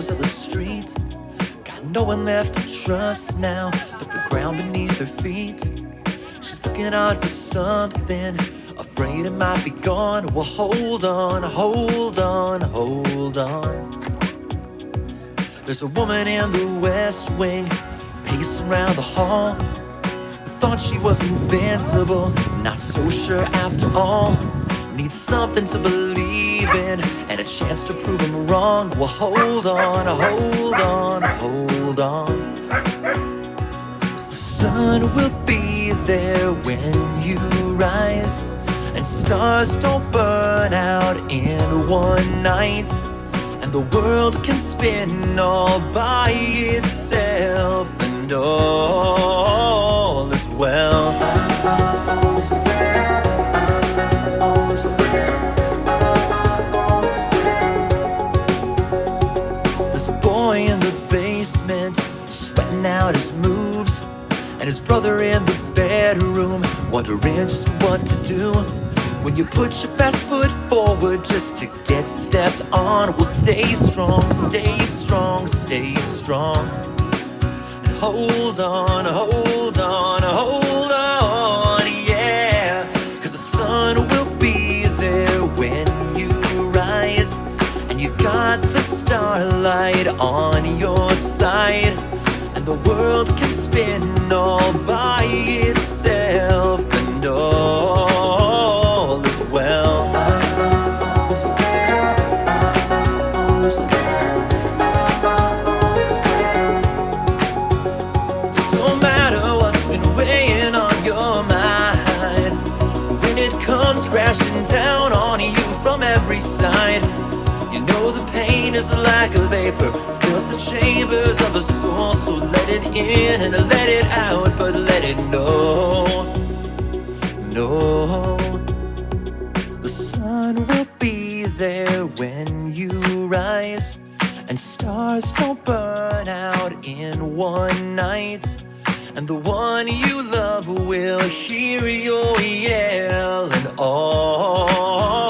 shadows of the street. Got no one left to trust now but the ground beneath her feet. She's looking out for something, afraid it might be gone. Well, hold on, hold on, hold on. There's a woman in the West Wing, pacing around the hall. Thought she was invincible, not so sure after all. Needs something to believe in, and a chance to prove him wrong. Well, hold on, hold on, hold on. The sun will be there when you rise, and stars don't burn out in one night. And the world can spin all by itself, and all is well. There's a boy in the basement, sweating out his moves, and his brother in the bedroom, wondering just what to do. When you put your best foot forward just to get stepped on, well, stay strong, stay strong, stay strong. And hold on, hold on, hold on, yeah. Cause the sun will be there when you rise, and you got the starlight on your side. And the world can spin all by itself, and all is well. It don't matter what's been weighing on your mind, when it comes crashing down on you from every side. You know the pain is like a vapor, fills the chambers of a soul. So let it in and let it out, but let it know, no. The sun will be there when you rise, and stars don't burn out in one night. And the one you love will hear your yell, and all